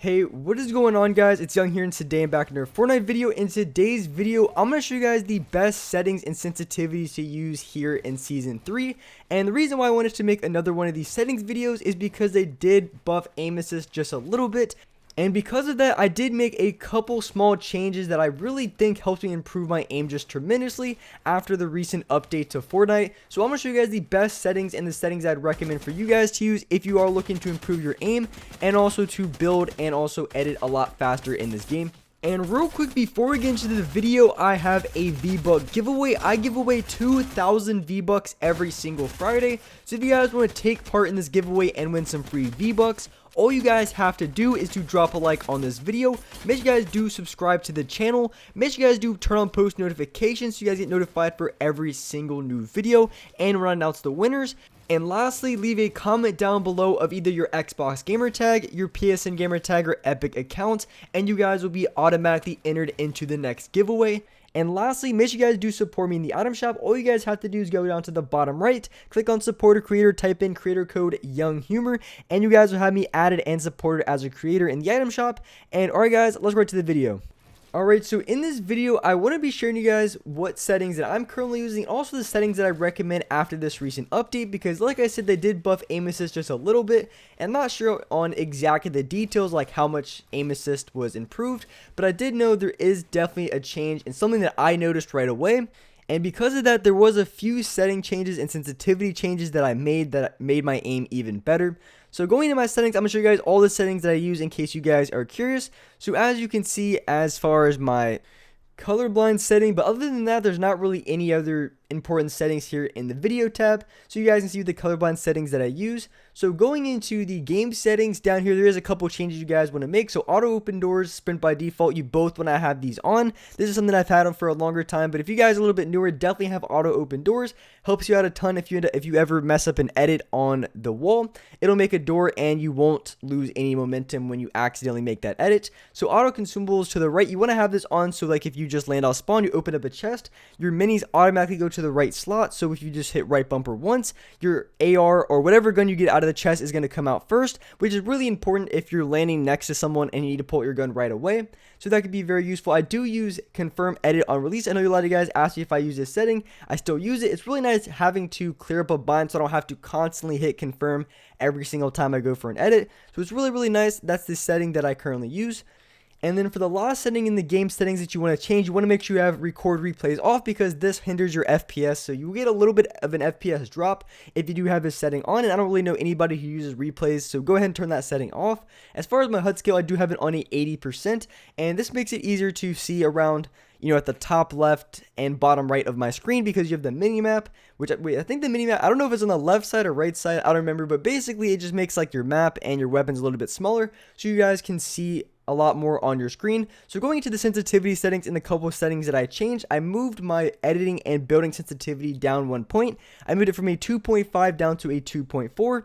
Hey, what is going on, guys? It's Young here, and today I'm back in another Fortnite video. In today's video, I'm going to show you guys the best settings and sensitivities to use here in Season 3. And the reason why I wanted to make another one of these settings videos is because they did buff aim assist just a little bit. And because of that, I did make a couple small changes that I really think helped me improve my aim just tremendously after the recent update to Fortnite. So I'm going to show you guys the best settings and the settings I'd recommend for you guys to use if you are looking to improve your aim and also to build and also edit a lot faster in this game. And real quick, before we get into the video, I have a V-Buck giveaway. I give away 2,000 V-Bucks every single Friday. So if you guys want to take part in this giveaway and win some free V-Bucks, all you guys have to do is to drop a like on this video. Make sure you guys do subscribe to the channel. Make sure you guys do turn on post notifications so you guys get notified for every single new video and when I announce the winners. And lastly, leave a comment down below of either your Xbox gamer tag, your PSN gamer tag, or Epic account, and you guys will be automatically entered into the next giveaway. And lastly, make sure you guys do support me in the item shop. All you guys have to do is go down to the bottom right, click on support a creator, type in creator code YoungHumor, and you guys will have me added and supported as a creator in the item shop. And alright guys, let's get to the video. Alright, so in this video, I want to be sharing you guys what settings that I'm currently using, also the settings that I recommend after this recent update, because like I said, they did buff aim assist just a little bit, and I'm not sure on exactly the details, like how much aim assist was improved, but I did know there is definitely a change and something that I noticed right away. And because of that, there was a few setting changes and sensitivity changes that I made that made my aim even better. So going into my settings, I'm going to show you guys all the settings that I use in case you guys are curious. So as you can see, as far as my colorblind setting, but other than that, there's not really any other important settings here in the video tab, so you guys can see the colorblind settings that I use. So going into the game settings down here, there is a couple changes you guys want to make. So auto open doors, sprint by default, you both want to have these on. This is something I've had on for a longer time, but if you guys are a little bit newer, definitely have auto open doors. Helps you out a ton if you ever mess up an edit on the wall. It'll make a door and you won't lose any momentum when you accidentally make that edit. So auto consumables to the right, you want to have this on so like if you just land off spawn, you open up a chest, your minis automatically go to the right slot. So if you just hit right bumper once, your AR or whatever gun you get out of the chest is going to come out first, which is really important if you're landing next to someone and you need to pull your gun right away. So that could be very useful. I do use confirm edit on release. I know a lot of you guys asked me if I use this setting. I still use it. It's really nice having to clear up a bind so I don't have to constantly hit confirm every single time I go for an edit. So it's really nice. That's the setting that I currently use. And then for the last setting in the game settings that you want to change, you want to make sure you have record replays off because this hinders your FPS. So you get a little bit of an FPS drop if you do have this setting on. And I don't really know anybody who uses replays, so go ahead and turn that setting off. As far as my HUD scale, I do have it on a 80%. And this makes it easier to see around, at the top left and bottom right of my screen because you have the minimap, which I think the minimap, I don't know if it's on the left side or right side, I don't remember, but basically it just makes like your map and your weapons a little bit smaller so you guys can see a lot more on your screen. So going into the sensitivity settings and the couple of settings that I changed, I moved my editing and building sensitivity down 1 point. I moved it from a 2.5 down to a 2.4.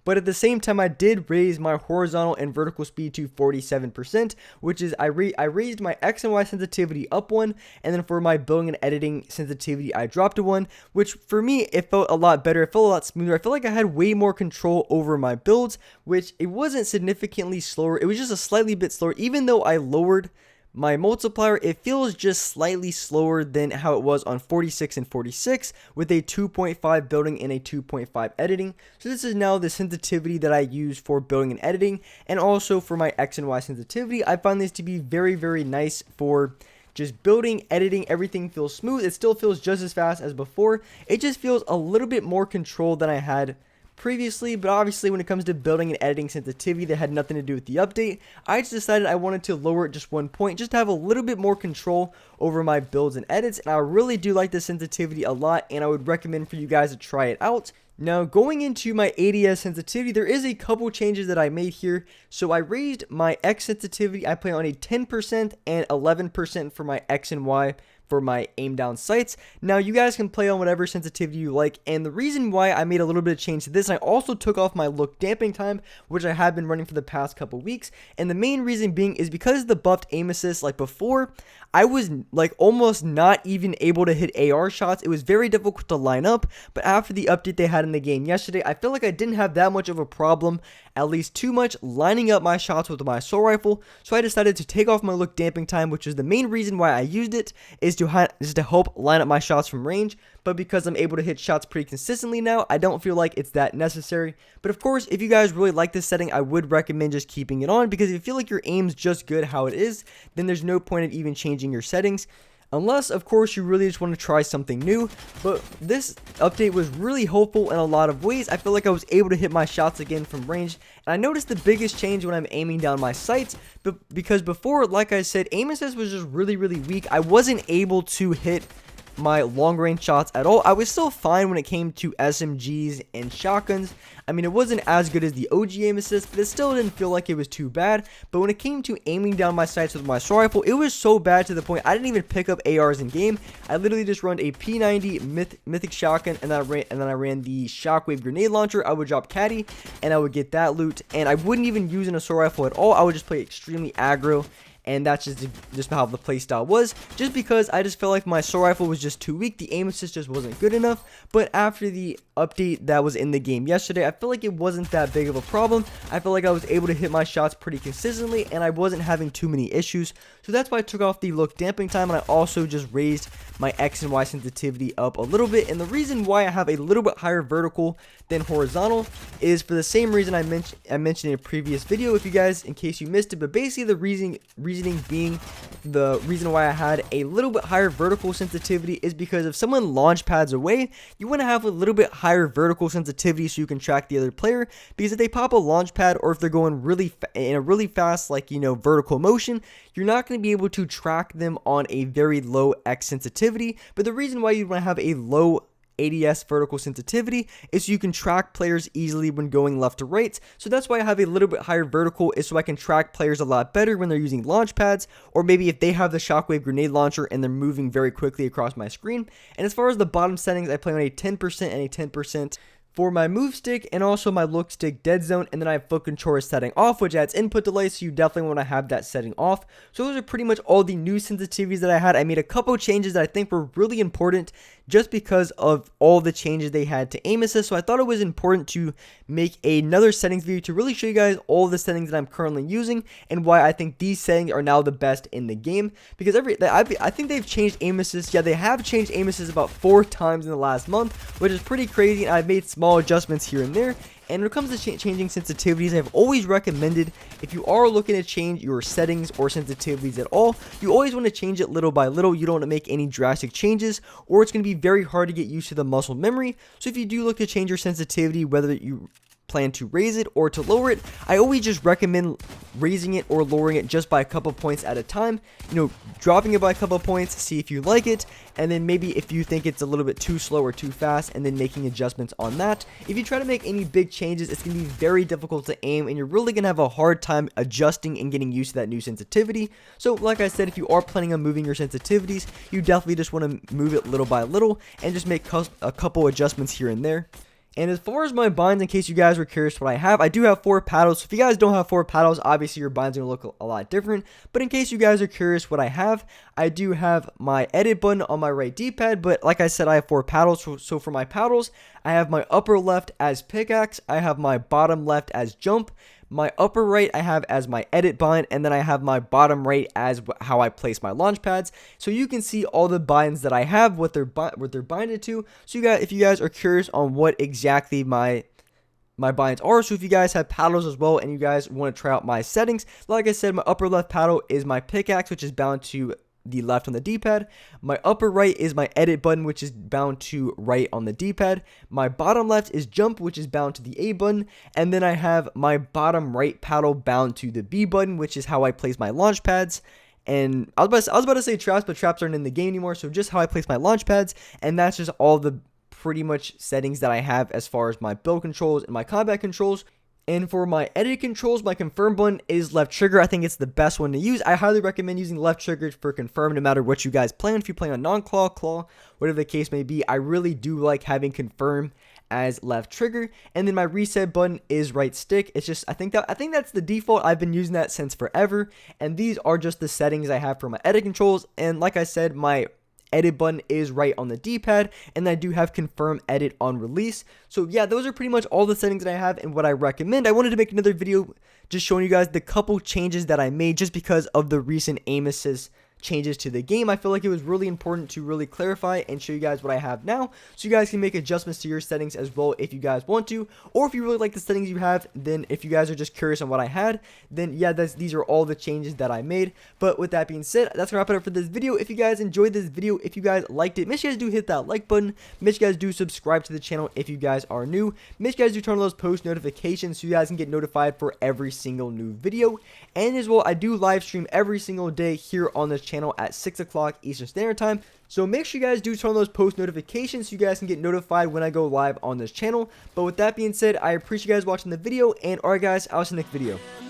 But at the same time, I did raise my horizontal and vertical speed to 47%, which is I raised my X and Y sensitivity up 1, and then for my building and editing sensitivity, I dropped a 1, which for me, it felt a lot better. It felt a lot smoother. I felt like I had way more control over my builds, which it wasn't significantly slower. It was just a slightly bit slower, even though I lowered my multiplier. It feels just slightly slower than how it was on 46 and 46 with a 2.5 building and a 2.5 editing. So this is now the sensitivity that I use for building and editing, and also for my X and Y sensitivity. I find this to be very nice for just building, editing. Everything feels smooth. It still feels just as fast as before. It just feels a little bit more control than I had previously, but obviously when it comes to building and editing sensitivity, that had nothing to do with the update. I just decided I wanted to lower it just 1 point, just to have a little bit more control over my builds and edits, and I really do like the sensitivity a lot, and I would recommend for you guys to try it out. Now going into my ADS sensitivity, there is a couple changes that I made here. So I raised my X sensitivity. I play on a 10% and 11% for my X and Y for my aim down sights. Now you guys can play on whatever sensitivity you like, and the reason why I made a little bit of change to this, I also took off my look damping time, which I have been running for the past couple weeks, and the main reason being is because the buffed aim assist, like before, I was like almost not even able to hit AR shots. It was very difficult to line up, but after the update they had in the game yesterday, I feel like I didn't have that much of a problem, at least too much, lining up my shots with my assault rifle. So I decided to take off my look damping time, which is the main reason why I used it, is to help line up my shots from range. But because I'm able to hit shots pretty consistently now, I don't feel like it's that necessary. But of course, if you guys really like this setting, I would recommend just keeping it on, because if you feel like your aim's just good how it is, then there's no point of even changing your settings. Unless, of course, you really just want to try something new. But this update was really helpful in a lot of ways. I feel like I was able to hit my shots again from range. And I noticed the biggest change when I'm aiming down my sights. But because before, like I said, aim assist was just really, really weak. I wasn't able to hit my long range shots at all. I was still fine when it came to SMGs and shotguns. I mean, it wasn't as good as the OG aim assist, but it still didn't feel like it was too bad. But when it came to aiming down my sights with my assault rifle, it was so bad to the point I didn't even pick up ARs in game. I literally just run a P90 mythic shotgun, and then I ran the shockwave grenade launcher. I would drop caddy and I would get that loot, and I wouldn't even use an assault rifle at all. I would just play extremely aggro. And that's just how the playstyle was, just because I just felt like my assault rifle was just too weak. The aim assist just wasn't good enough. But after the update that was in the game yesterday, I feel like it wasn't that big of a problem. I felt like I was able to hit my shots pretty consistently, and I wasn't having too many issues. So that's why I took off the look damping time, and I also just raised my X and Y sensitivity up a little bit. And the reason why I have a little bit higher vertical than horizontal is for the same reason I mentioned in a previous video, if you guys, in case you missed it. But basically the reasoning being, the reason why I had a little bit higher vertical sensitivity is because if someone launch pads away, you want to have a little bit higher vertical sensitivity so you can track the other player, because if they pop a launch pad, or if they're going in a really fast, like, you know, vertical motion, you're not going to be able to track them on a very low X sensitivity. But the reason why you want to have a low ADS vertical sensitivity is so you can track players easily when going left to right. So that's why I have a little bit higher vertical, is so I can track players a lot better when they're using launch pads, or maybe if they have the shockwave grenade launcher and they're moving very quickly across my screen. And as far as the bottom settings, I play on a 10% and a 10% for my move stick, and also my look stick Deadzone, and then I have foot controller setting off, which adds input delay, so you definitely want to have that setting off. So those are pretty much all the new sensitivities that I had. I made a couple changes that I think were really important, just because of all the changes they had to aim assist. So I thought it was important to make another settings video to really show you guys all the settings that I'm currently using, and why I think these settings are now the best in the game. Because I think they've changed aim assist. Yeah, they have changed aim assist about 4 times in the last month, which is pretty crazy, and I've made small adjustments here and there. And when it comes to changing sensitivities, I've always recommended, if you are looking to change your settings or sensitivities at all, you always want to change it little by little. You don't want to make any drastic changes, or it's going to be very hard to get used to the muscle memory. So if you do look to change your sensitivity, whether you plan to raise it or to lower it, I always just recommend raising it or lowering it just by a couple points at a time. You know, dropping it by a couple points, see if you like it, and then maybe if you think it's a little bit too slow or too fast, and then making adjustments on that. If you try to make any big changes, it's going to be very difficult to aim, and you're really going to have a hard time adjusting and getting used to that new sensitivity. So like I said, if you are planning on moving your sensitivities, you definitely just want to move it little by little and just make a couple adjustments here and there. And as far as my binds, in case you guys were curious what I do have 4 paddles. So if you guys don't have 4 paddles, obviously your binds are going to look a lot different. But in case you guys are curious what I do have my edit button on my right D-pad. But like I said, I have 4 paddles. So for my paddles, I have my upper left as pickaxe. I have my bottom left as jump. My upper right I have as my edit bind, and then I have my bottom right as how I place my launch pads. So you can see all the binds that I have, what they're binded to. So if you guys are curious on what exactly my binds are, so if you guys have paddles as well and you guys want to try out my settings, like I said, my upper left paddle is my pickaxe, which is bound to the left on the D-pad. My upper right is my edit button, which is bound to right on the D-pad. My bottom left is jump, which is bound to the A button, and then I have my bottom right paddle bound to the B button, which is how I place my launch pads. And I was about to say traps, but traps aren't in the game anymore, so just how I place my launch pads. And that's just all the pretty much settings that I have as far as my build controls and my combat controls. And for my edit controls, my confirm button is left trigger. I think it's the best one to use. I highly recommend using left trigger for confirm no matter what you guys play on. If you play on non-claw, claw, whatever the case may be, I really do like having confirm as left trigger. And then my reset button is right stick. It's just I think that's the default. I've been using that since forever. And these are just the settings I have for my edit controls. And like I said, my edit button is right on the D-pad, and I do have confirm edit on release. So yeah, those are pretty much all the settings that I have and what I recommend. I wanted to make another video just showing you guys the couple changes that I made just because of the recent aim assist changes to the game. I feel like it was really important to really clarify and show you guys what I have now, so you guys can make adjustments to your settings as well if you guys want to, or if you really like the settings you have. Then if you guys are just curious on what I had, then yeah, these are all the changes that I made. But with that being said, that's gonna wrap it up for this video. If you guys enjoyed this video, if you guys liked it, make sure you guys do hit that like button. Make sure you guys do subscribe to the channel if you guys are new. Make sure you guys do turn on those post notifications so you guys can get notified for every single new video. And as well, I do live stream every single day here on this channel at 6 o'clock Eastern Standard Time. So make sure you guys do turn on those post notifications so you guys can get notified when I go live on this channel. But with that being said, I appreciate you guys watching the video, and alright guys, I'll see you in the next video.